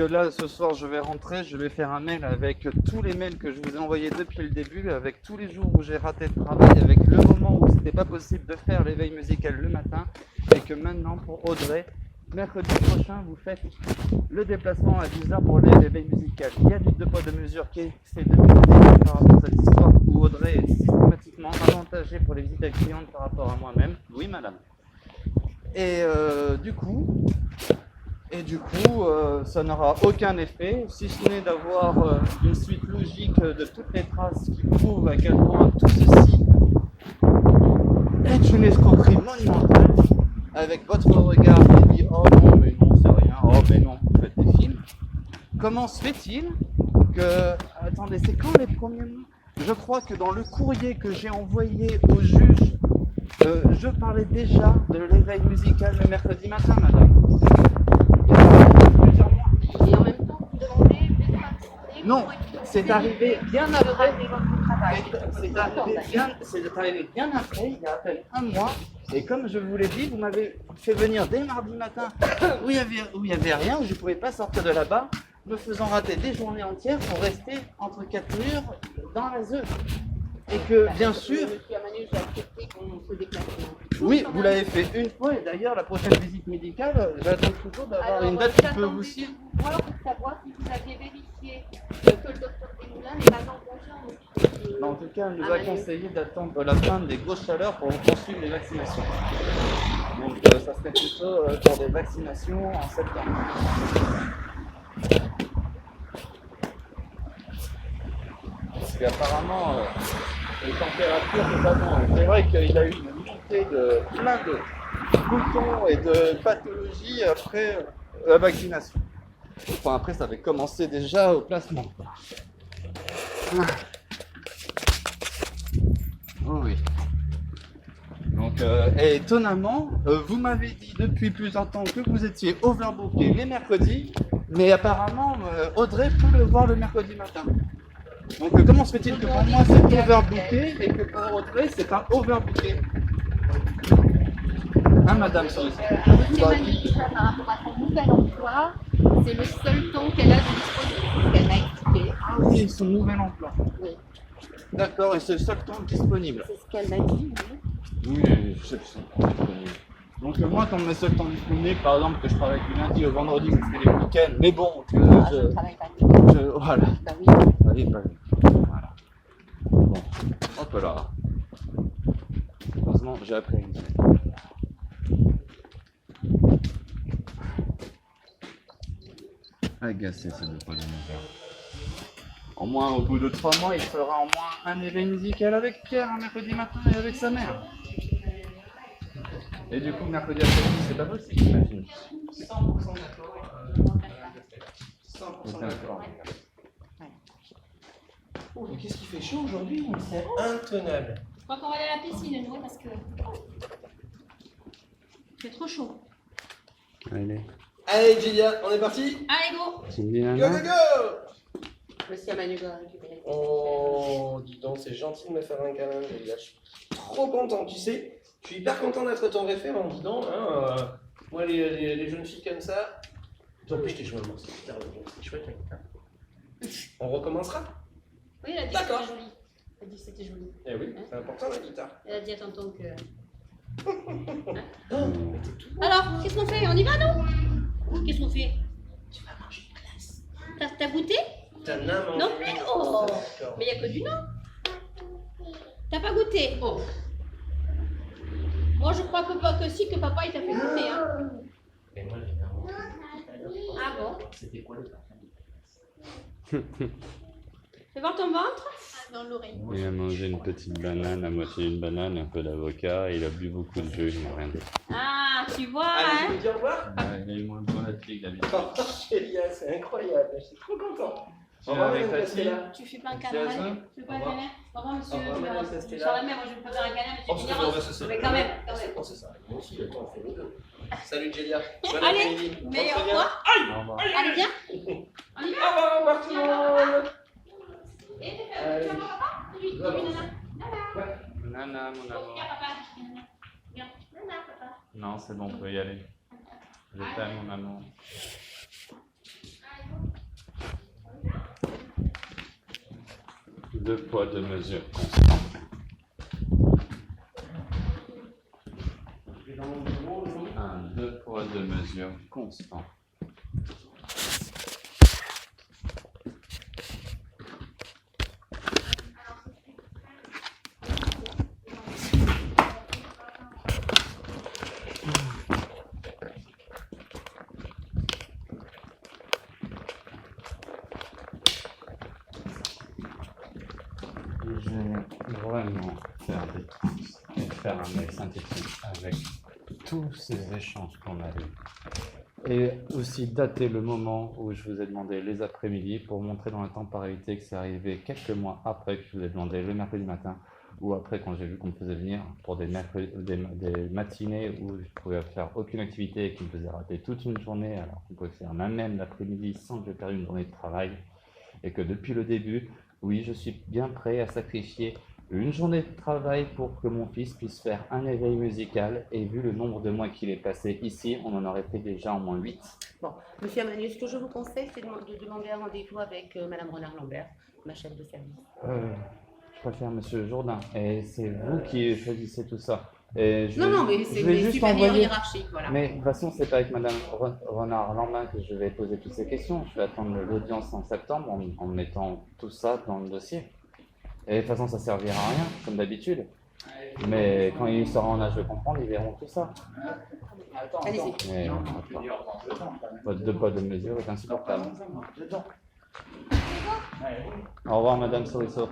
là, ce soir, je vais rentrer, je vais faire un mail avec tous les mails que je vous ai envoyés depuis le début, avec tous les jours où j'ai raté de travail, avec le moment où c'était pas possible de faire l'éveil musical le matin, et que maintenant, pour Audrey, mercredi prochain, vous faites le déplacement à 10h pour l'éveil musical. Il y a du deux poids, deux mesures qui est fait depuis le début par rapport à cette histoire où Audrey est systématiquement avantagée pour les visites clientes par rapport à moi-même. Oui, madame. Et du coup, ça n'aura aucun effet, si ce n'est d'avoir une suite logique de toutes les traces qui prouvent à quel point tout ceci est une escroquerie monumentale, avec votre regard qui dit « Oh non, mais non, c'est rien, oh mais non, vous faites des films ». Comment se fait-il que... Attendez, c'est quand les premiers mots ? Je crois que dans le courrier que j'ai envoyé au juge, je parlais déjà de l'éveil musical le mercredi matin, madame. Et en même temps, vous demandez de participer. Non, c'est arrivé bien après. C'est arrivé bien après, il y a à peine un mois. Et comme je vous l'ai dit, vous m'avez fait venir dès mardi matin où il y avait rien, où je ne pouvais pas sortir de là-bas, me faisant rater des journées entières pour rester entre quatre murs dans la ZEU. Et que, bien sûr... Monsieur Amanu, j'ai accepté qu'on se déplace. Oui, vous l'avez fait une fois, et d'ailleurs, la prochaine visite médicale, j'attends toujours d'avoir une date qui peut vous suivre. Voir pour savoir si vous aviez vérifié que le docteur Desmoulins n'est pas en congé en En tout cas, elle nous a conseillé d'attendre la fin des grosses chaleurs pour poursuivre les vaccinations. Donc, ça serait plutôt pour des vaccinations en septembre. Parce qu'apparemment, les températures notamment, c'est vrai qu'il y a eu une montée de plein de boutons et de pathologies après la vaccination. Enfin, après, ça avait commencé déjà au placement. Oh oui. Donc, et étonnamment, vous m'avez dit depuis plusieurs temps que vous étiez overbooké les mercredis, mais apparemment, Audrey peut le voir le mercredi matin. Donc, comment se fait-il que pour moi c'est overbooké et que pour Audrey c'est un overbooké? Hein, madame, sur le site. Monsieur Amanu, par rapport à son nouvel emploi, c'est le seul temps qu'elle a de disponible, qu'elle m'a expliqué. Ah oui, son nouvel emploi. Oui. D'accord, et c'est le seul temps disponible. C'est ce qu'elle m'a dit, oui. Oui, c'est le seul temps disponible. Donc moi, quand mes seuls temps disponibles, par exemple, que je travaille du lundi au vendredi ou je fais les week-ends, mais bon, que Je ne travaille pas. voilà. Bah oui. Allez, voilà. Bon, hop là. Heureusement, j'ai appris à une agacé, ça ne pas le faire. Au moins, au bout de 3 mois, il fera au moins un éveil musical avec Pierre un mercredi matin et avec sa mère. Et du coup, mercredi après-midi, c'est pas possible, j'imagine. 100% d'accord. 100% d'accord. Oh, mais qu'est-ce qu'il fait chaud aujourd'hui? C'est intenable. Je crois qu'on va aller à la piscine, nous, parce que il fait trop chaud. Allez. Allez, Julia, on est parti? Allez, go! Tu me dis un Go, nom go, go! Monsieur Amanu doit récupérer. Oh, dis donc, c'est gentil de me faire un câlin, Julia. Je suis trop content, tu sais. Je suis hyper content d'être ton référent, dis donc. Hein, moi, les jeunes filles comme ça. En plus, je t'ai joué un morceau de guitare, c'est chouette, hein. On recommencera? Oui, elle a dit que c'était joli. Elle a dit que c'était joli. Eh oui, c'est important la guitare. Elle a dit à tonton que... Oh, mais t'es tout. Alors, qu'est-ce qu'on fait? On y va, non? Qu'est-ce qu'on fait? Tu vas manger une glace. T'as goûté? T'as nain mangé. Non plus? Oh! D'accord. Mais il n'y a que du non. T'as pas goûté? Oh! Moi, je crois que si, que papa, il t'a fait goûter, hein. Et moi, j'ai vraiment. Ah bon? C'était quoi le parfum? Fais voir ton ventre? Dans l'oreille. Il a mangé une petite banane, à moitié une banane, un peu d'avocat, et il a bu beaucoup de jus, il n'a rien dit. Ah, tu vois, Allez, je hein? vous dis au revoir. Il a eu moins de bonne appétit que d'habitude. Oh, Chélia, c'est incroyable, je suis trop content. Au revoir, avec Madame ta fille. Castella. Tu fais pas un Merci câlin, à ça. tu fais pas un câlin? Au revoir, monsieur. Au revoir, madame Je Castella. serai même, moi je vais pas faire un câlin, Oh, monsieur c'est Vigneron. bon, c'est ça. Mais quand même, quand même. Oh, c'est ça. Moi aussi, attends, on fait les deux. Salut, Chélia. Bon Allez, après-midi. mais Rentre au bien. revoir. Au revoir. Allez, viens. On y va? Au revoir, tout le monde. Et tu fais un papa? Oui, nana. Nana, mon amour. Viens, papa. Viens. Nana, papa. Non, c'est bon, on peut y aller. Je t'aime, mon amour. Allez, 2 poids, 2 mesures constants. Un 2 poids, 2 mesures constants. Je vais vraiment faire des trans et faire un mail synthétique avec tous ces échanges qu'on a eus. Et aussi dater le moment où je vous ai demandé les après-midi pour montrer dans la temporalité que c'est arrivé quelques mois après que je vous ai demandé le mercredi matin ou après quand j'ai vu qu'on me faisait venir pour des matinées où je ne pouvais faire aucune activité et qui me faisait rater toute une journée alors qu'on pouvait faire même l'après-midi sans que je perde une journée de travail. Et que depuis le début, oui, je suis bien prêt à sacrifier une journée de travail pour que mon fils puisse faire un éveil musical. Et vu le nombre de mois qu'il est passé ici, on en aurait fait déjà au moins 8. Bon, monsieur Emmanuel, ce que je vous conseille, c'est de demander un rendez-vous avec Madame Renard-Lambert, ma chef de service. Je préfère Monsieur Jourdain. Et c'est vous qui choisissez tout ça. Et Non, mais c'est les supérieurs hiérarchiques, voilà. Mais de toute façon, c'est pas avec Madame Renard-Lambert que je vais poser toutes ces questions. Je vais attendre l'audience en septembre en mettant tout ça dans le dossier. Et de toute façon, ça servira à rien, comme d'habitude. Mais quand il sera en âge de comprendre, ils verront tout ça. Allez-y. Mais votre 2 poids, 2 mesures est insupportable. Au revoir, Madame Sorisseau.